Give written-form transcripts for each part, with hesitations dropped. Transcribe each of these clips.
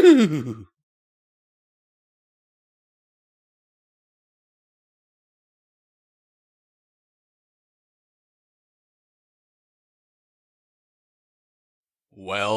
Well,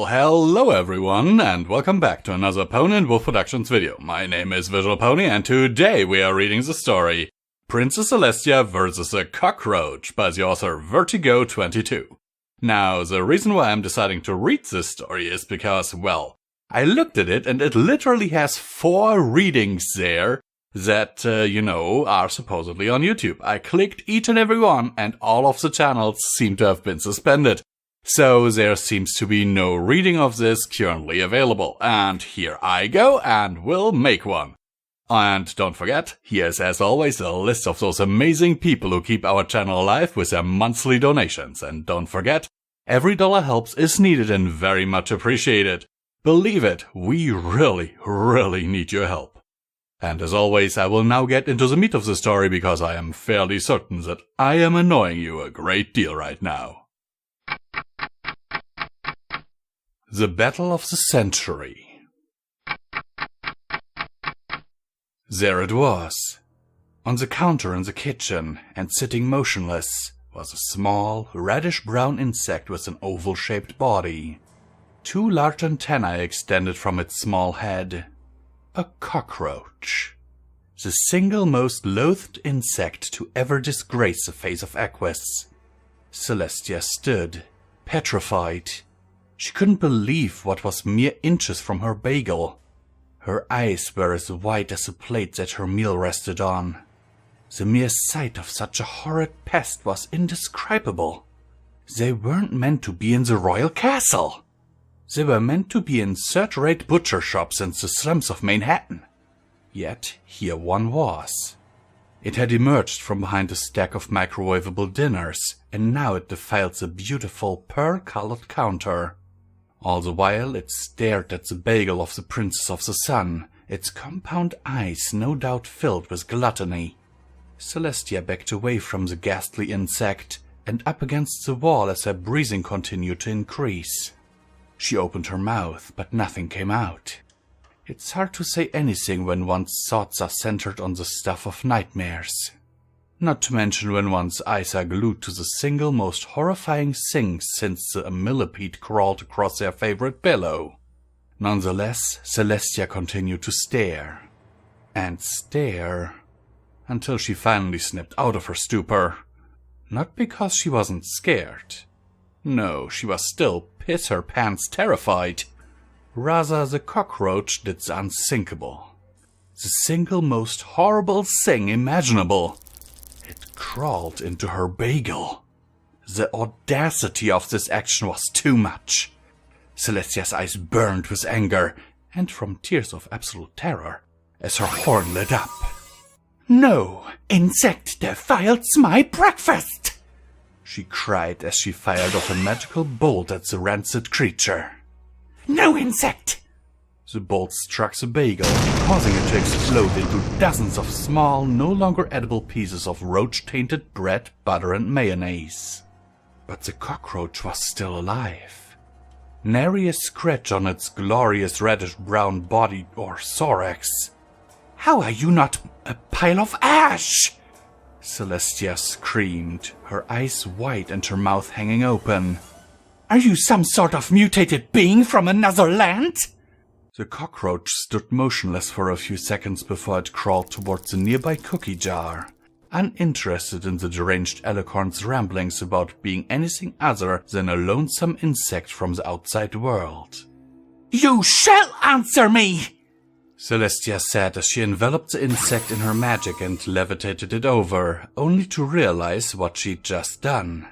hello everyone, and welcome back to another Pony and Wolf Productions video. My name is visualbrony, and today we are reading the story Princess Celestia vs. a Cockroach by the author Vertigo22. Now, the reason why I'm deciding to read this story is because, well, I looked at it and it literally has 4 readings there that, are supposedly on YouTube. I clicked each and every one, and all of the channels seem to have been suspended. So there seems to be no reading of this currently available, and here I go and will make one. And don't forget, here's as always a list of those amazing people who keep our channel alive with their monthly donations, and don't forget, every dollar helps is needed and very much appreciated. Believe it, we really need your help. And as always, I will now get into the meat of the story because I am fairly certain that I am annoying you a great deal right now. The Battle of the Century. There it was. On the counter in the kitchen, and sitting motionless, was a small, reddish-brown insect with an oval-shaped body. 2 large antennae extended from its small head. A cockroach. The single most loathed insect to ever disgrace the face of Aegis. Celestia stood, petrified. She couldn't believe what was mere inches from her bagel. Her eyes were as white as the plate that her meal rested on. The mere sight of such a horrid pest was indescribable. They weren't meant to be in the royal castle. They were meant to be in third-rate butcher shops in the slums of Manhattan. Yet here one was. It had emerged from behind a stack of microwavable dinners, and now it defiled the beautiful pearl-colored counter. All the while it stared at the bagel of the Princess of the Sun, its compound eyes no doubt filled with gluttony. Celestia backed away from the ghastly insect, and up against the wall as her breathing continued to increase. She opened her mouth, but nothing came out. It's hard to say anything when one's thoughts are centered on the stuff of nightmares. Not to mention when one's eyes are glued to the single most horrifying thing since the millipede crawled across their favorite pillow. Nonetheless, Celestia continued to stare. And stare. Until she finally snipped out of her stupor. Not because she wasn't scared. No, she was still piss-her-pants terrified. Rather, the cockroach did the unthinkable. The single most horrible thing imaginable. It crawled into her bagel. The audacity of this action was too much. Celestia's eyes burned with anger, and from tears of absolute terror, as her horn lit up. "No insect defiles my breakfast!" she cried as she fired off a magical bolt at the rancid creature. "No insect!" The bolt struck the bagel, causing it to explode into dozens of small, no longer edible pieces of roach-tainted bread, butter, and mayonnaise. But the cockroach was still alive. Nary a scratch on its glorious reddish-brown body or thorax. "How are you not a pile of ash?" Celestia screamed, her eyes wide and her mouth hanging open. "Are you some sort of mutated being from another land?" The cockroach stood motionless for a few seconds before it crawled towards the nearby cookie jar, uninterested in the deranged alicorn's ramblings about being anything other than a lonesome insect from the outside world. "You shall answer me!" Celestia said as she enveloped the insect in her magic and levitated it over, only to realize what she'd just done.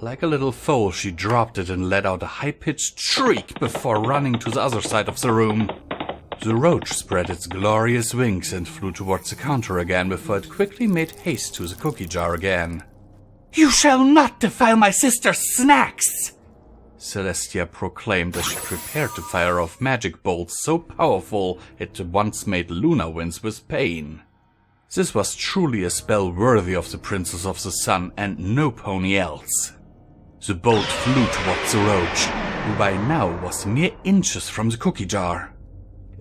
Like a little foal, she dropped it and let out a high-pitched shriek before running to the other side of the room. The roach spread its glorious wings and flew towards the counter again before it quickly made haste to the cookie jar again. "You shall not defile my sister's snacks!" Celestia proclaimed as she prepared to fire off magic bolts so powerful it once made Luna wince with pain. This was truly a spell worthy of the Princess of the Sun and no pony else. The bolt flew towards the roach, who by now was mere inches from the cookie jar.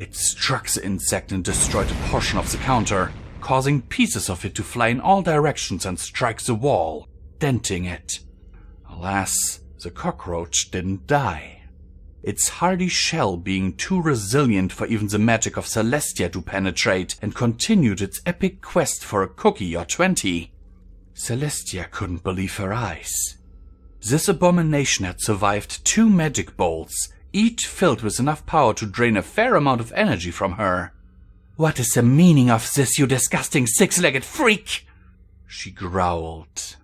It struck the insect and destroyed a portion of the counter, causing pieces of it to fly in all directions and strike the wall, denting it. Alas, the cockroach didn't die. Its hardy shell being too resilient for even the magic of Celestia to penetrate, and continued its epic quest for a cookie or 20. Celestia couldn't believe her eyes. This abomination had survived 2 magic bolts, each filled with enough power to drain a fair amount of energy from her. "What is the meaning of this, you disgusting 6-legged freak?" she growled.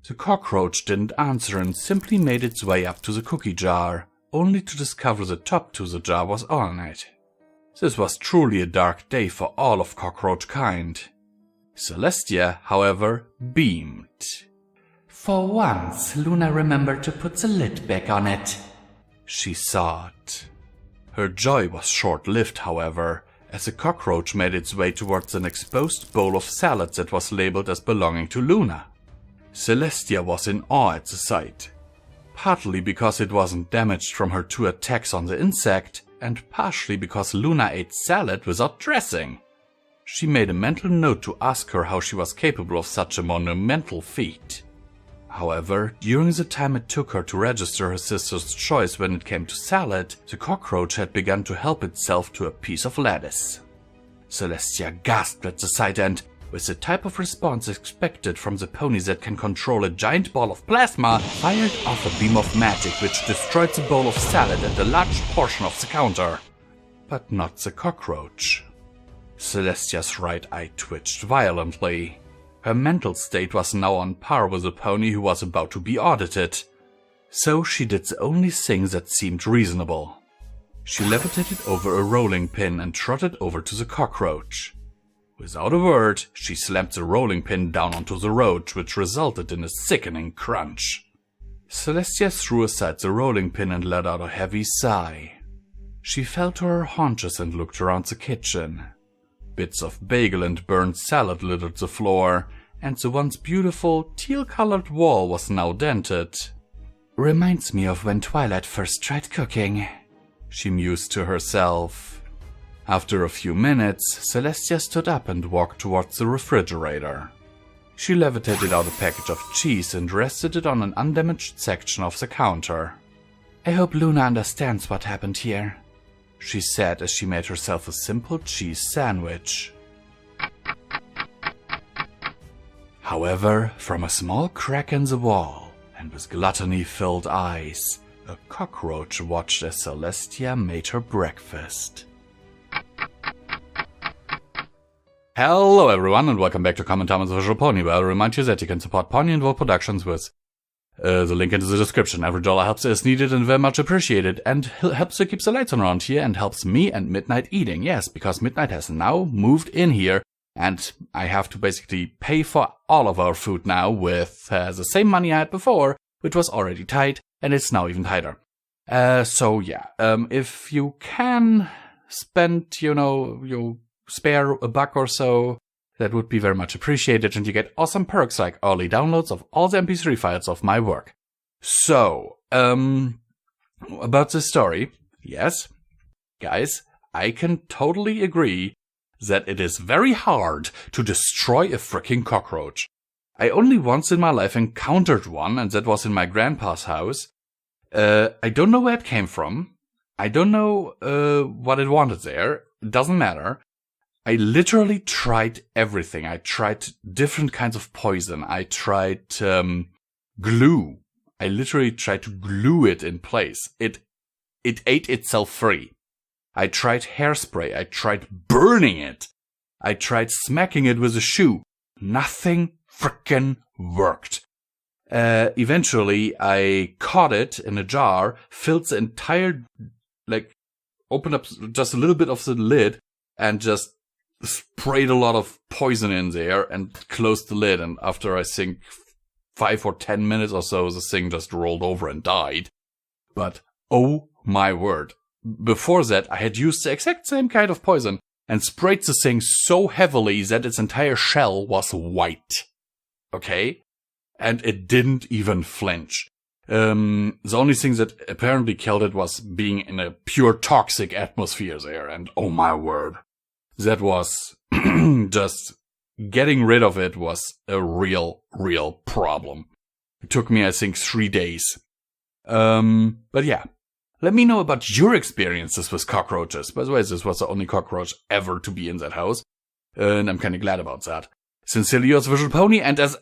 The cockroach didn't answer and simply made its way up to the cookie jar, only to discover the top to the jar was on it. This was truly a dark day for all of cockroach kind. Celestia, however, beamed. "For once, Luna remembered to put the lid back on it," she thought. Her joy was short-lived, however, as the cockroach made its way towards an exposed bowl of salad that was labeled as belonging to Luna. Celestia was in awe at the sight, partly because it wasn't damaged from her 2 attacks on the insect, and partially because Luna ate salad without dressing. She made a mental note to ask her how she was capable of such a monumental feat. However, during the time it took her to register her sister's choice when it came to salad, the cockroach had begun to help itself to a piece of lettuce. Celestia gasped at the sight and, with the type of response expected from the pony that can control a giant ball of plasma, fired off a beam of magic which destroyed the bowl of salad and a large portion of the counter. But not the cockroach. Celestia's right eye twitched violently. Her mental state was now on par with the pony who was about to be audited. So she did the only thing that seemed reasonable. She levitated over a rolling pin and trotted over to the cockroach. Without a word, she slammed the rolling pin down onto the road, which resulted in a sickening crunch. Celestia threw aside the rolling pin and let out a heavy sigh. She fell to her haunches and looked around the kitchen. Bits of bagel and burnt salad littered the floor, and the once beautiful, teal-colored wall was now dented. "Reminds me of when Twilight first tried cooking," she mused to herself. After a few minutes, Celestia stood up and walked towards the refrigerator. She levitated out a package of cheese and rested it on an undamaged section of the counter. "I hope Luna understands what happened here," she said as she made herself a simple cheese sandwich. However, from a small crack in the wall, and with gluttony-filled eyes, a cockroach watched as Celestia made her breakfast. Hello everyone and welcome back to Comment Time on the Visual Pony, where I remind you that you can support Pony and Wolf Productions with the link into the description. Every dollar helps is needed and very much appreciated, and helps to keep the lights on around here and helps me and Midnight eating. Yes, because Midnight has now moved in here and I have to basically pay for all of our food now with the same money I had before, which was already tight, and it's now even tighter. So yeah, if you can spend, you spare a buck or so, that would be very much appreciated, and you get awesome perks like early downloads of all the MP3 files of my work. So, about this story, yes, guys, I can totally agree that it is very hard to destroy a freaking cockroach. I only once in my life encountered one, and that was in my grandpa's house. I don't know where it came from. I don't know what it wanted there. It doesn't matter. I literally tried everything. I tried different kinds of poison. I tried glue. I literally tried to glue it in place. It ate itself free. I tried hairspray. I tried burning it. I tried smacking it with a shoe. Nothing frickin' worked. Eventually, I caught it in a jar, filled the entire, opened up just a little bit of the lid, and just sprayed a lot of poison in there and closed the lid. And after, I think, 5 or 10 minutes or so, the thing just rolled over and died. But, oh my word. Before that, I had used the exact same kind of poison and sprayed the thing so heavily that its entire shell was white. Okay? And it didn't even flinch. The only thing that apparently killed it was being in a pure toxic atmosphere there, and oh my word. That was just getting rid of it was a real problem. It took me, I think, 3 days. But yeah. Let me know about your experiences with cockroaches. By the way, this was the only cockroach ever to be in that house. And I'm kinda glad about that. Sincerely yours, Visual Pony, and as...